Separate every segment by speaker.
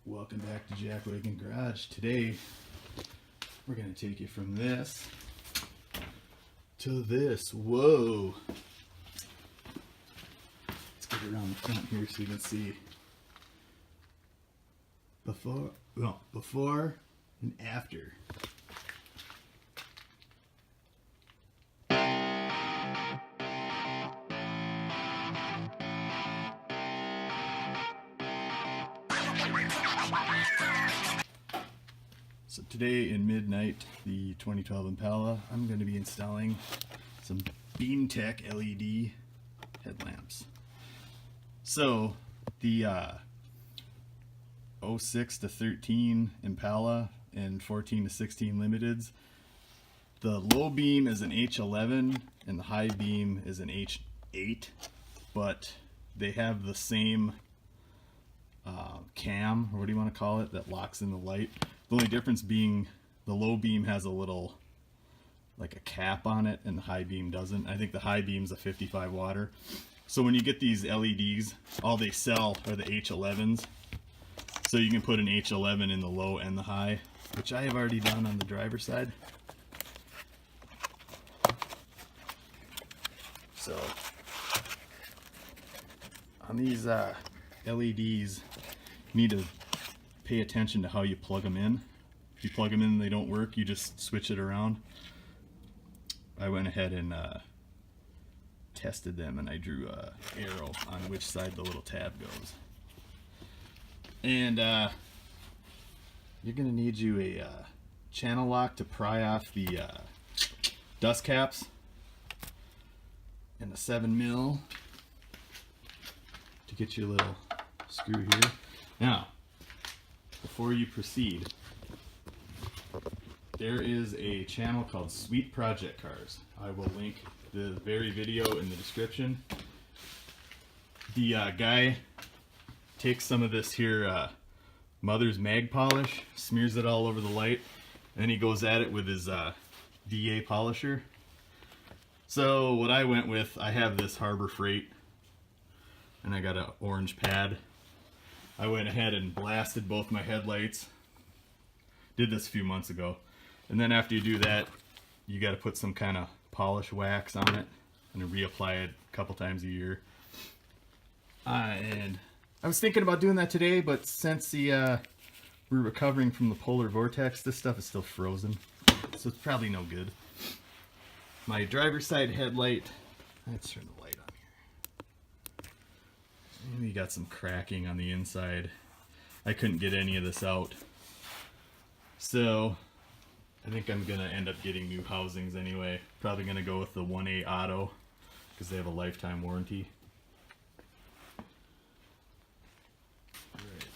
Speaker 1: Welcome back to Jackwagon Garage. Today we're going to take you from this to this. Whoa! Let's get around the front here so you can see before and after. So today in Midnite, the 2012 Impala, I'm going to be installing some Beamtech LED headlamps. So the 06 to 13 Impala and 14 to 16 Limiteds, the low beam is an H11 and the high beam is an H8, but they have the same cam, or what do you want to call it, that locks in the light. The only difference being the low beam has a little, like a cap on it, and the high beam doesn't. I think the high beam's a 55 watter. So when you get these LEDs, all they sell are the H11s. So you can put an H11 in the low and the high, which I have already done on the driver's side. So on these LEDs, you need to pay attention to how you plug them in. If you plug them in and they don't work, you just switch it around. I went ahead and tested them, and I drew a arrow on which side the little tab goes. And you're gonna need you a channel lock to pry off the dust caps, and a 7mm to get your little screw here. Now, before you proceed, there is a channel called Sweet Project Cars. I will link the very video in the description. The guy takes some of this here Mother's Mag polish, smears it all over the light, and then he goes at it with his DA polisher. So what I went with, I have this Harbor Freight, and I got an orange pad. I went ahead and blasted both my headlights. Did this a few months ago. And then after you do that, you got to put some kind of polish wax on it and reapply it a couple times a year. And I was thinking about doing that today, but since we're recovering from the polar vortex, this stuff is still frozen, so it's probably no good. My driver's side headlight, let's turn the light on here. And we got some cracking on the inside. I couldn't get any of this out. So I think I'm gonna end up getting new housings anyway. Probably gonna go with the 1A Auto because they have a lifetime warranty. Alright.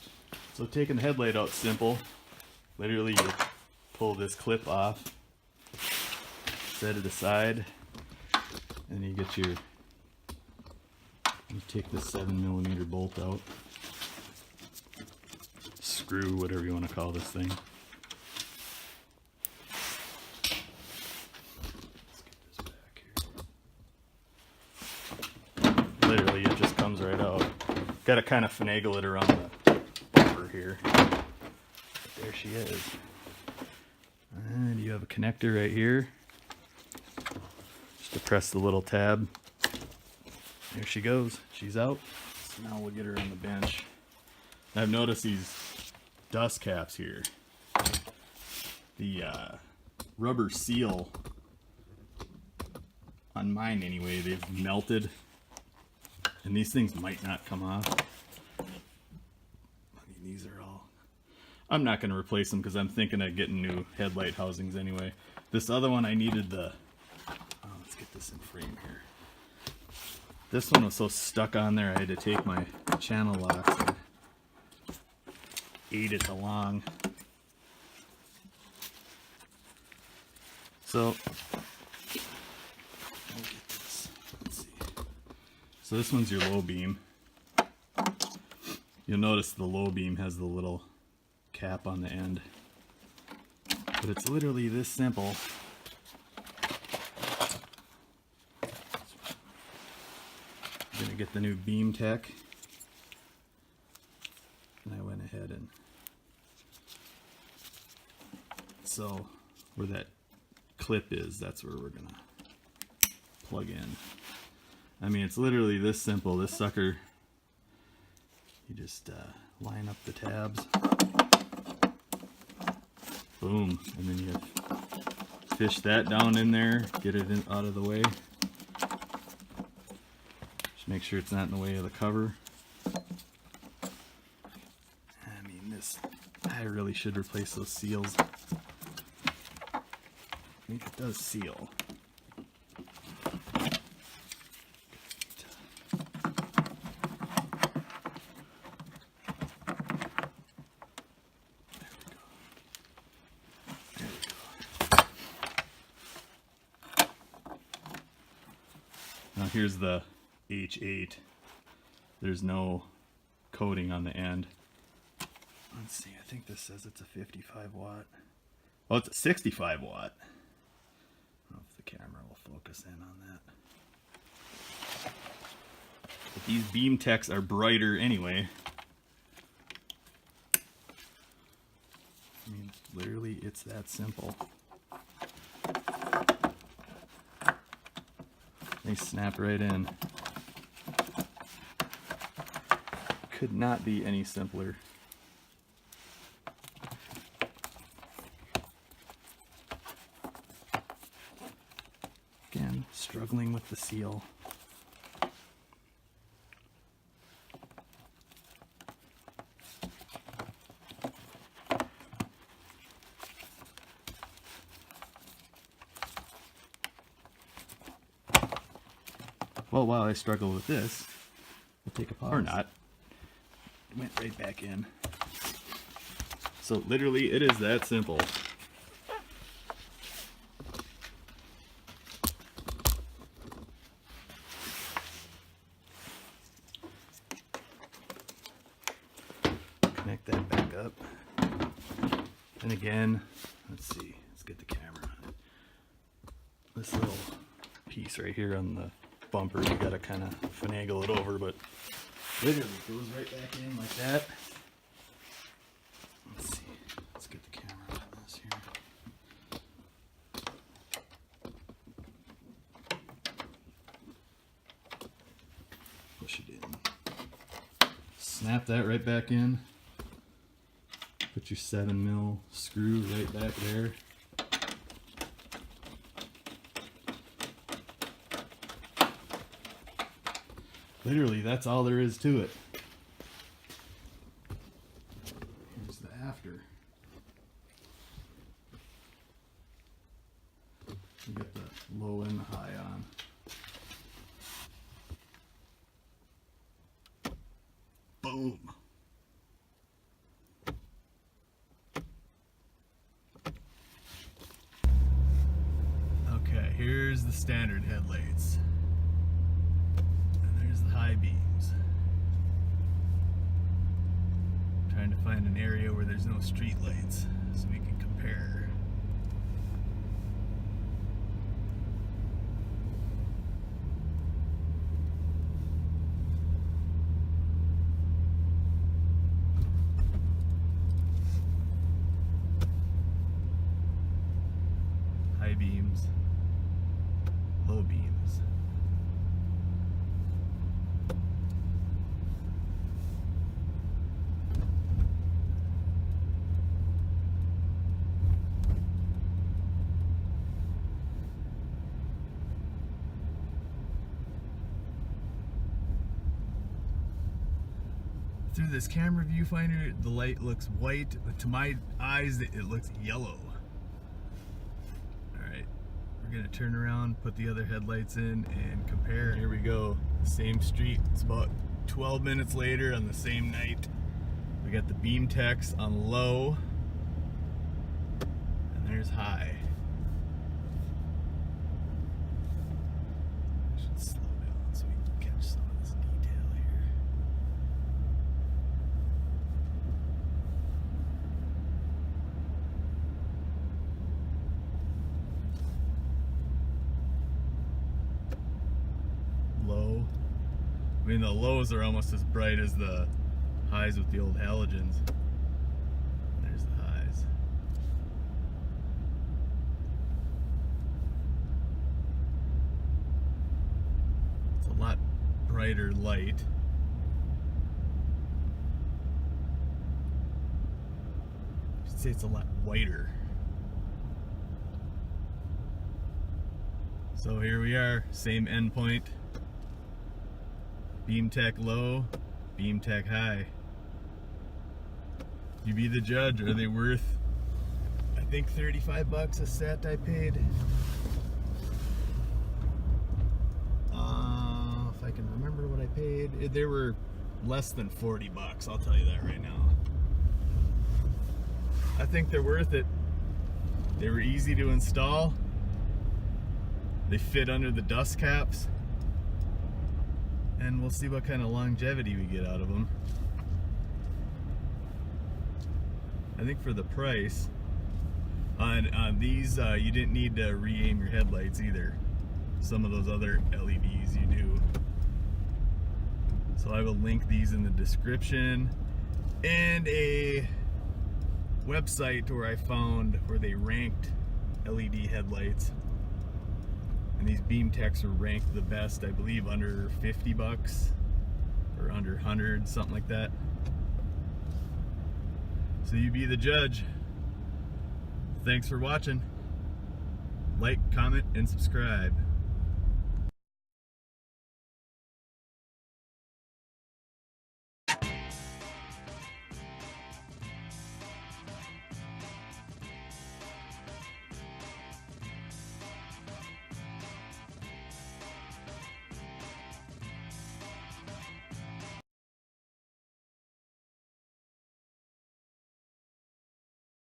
Speaker 1: So taking the headlight out simple. Literally you pull this clip off, set it aside, and you get your, you take this 7mm bolt out, screw, whatever you want to call this thing. Let's get this back here. Literally it just comes right out. Got to kind of finagle it around the bumper here. But there she is. And you have a connector right here. Just to press the little tab. There she goes. She's out. So now we'll get her on the bench. I've noticed these dust caps here. The rubber seal on mine anyway, they've melted. And these things might not come off. I mean, these are all... I'm not going to replace them because I'm thinking of getting new headlight housings anyway. This other one I needed the... let's get this in frame here. This one was so stuck on there I had to take my channel locks and aid it along. So, we'll get this. Let's see. So this one's your low beam. You'll notice the low beam has the little cap on the end. But it's literally this simple. I'm gonna get the new Beamtech. And I went ahead and So where that clip is, that's where we're gonna plug in. I mean, it's literally this simple. This sucker, you just line up the tabs, boom, and then you fish that down in there, get it out of the way. Just make sure it's not in the way of the cover. I mean, I really should replace those seals. I mean, it does seal. Now here's the H8. There's no coating on the end. Let's see, I think this says it's a 55 watt. Oh, it's a 65 watt. I don't know if the camera will focus in on that. But these Beamtechs are brighter anyway. I mean, literally, it's that simple. They snap right in. Could not be any simpler. Again, struggling with the seal. Well, while I struggle with this, we'll take a pause. Or not. It went right back in. So literally, it is that simple. Connect that back up. And again, let's see. Let's get the camera on. This little piece right here on the bumper, you gotta kind of finagle it over, but literally it goes right back in like that. Let's see. Let's get the camera on this here. Push it in. Snap that right back in. Put your 7mm screw right back there. Literally, that's all there is to it. Here's the after. You got the low and the high on. Boom. Okay, here's the standard headlights. High beams. Trying to find an area where there's no street lights so we can compare. High beams, low beams. Through this camera viewfinder, the light looks white, but to my eyes, it looks yellow. Alright, we're gonna turn around, put the other headlights in, and compare. Here we go, same street. It's about 12 minutes later on the same night. We got the Beamtechs on low, and there's high. I should slow down so we can catch some of this detail here. Low. I mean, the lows are almost as bright as the highs with the old halogens. There's the highs. lot brighter light. I should say it's a lot whiter. So here we are, same endpoint. Beamtech low, Beamtech high. You be the judge. Are they worth, I think, 35 bucks a set I paid? If I can remember what I paid. They were less than 40 bucks, I'll tell you that right now. I think they're worth it. They were easy to install. They fit under the dust caps. And we'll see what kind of longevity we get out of them. I think for the price, on these, you didn't need to re-aim your headlights either. Some of those other LEDs you do. So I will link these in the description, and a website where I found where they ranked LED headlights. And these Beamtechs are ranked the best, I believe, under 50 bucks or under 100, something like that. So you be the judge. Thanks for watching. Like, comment, and subscribe.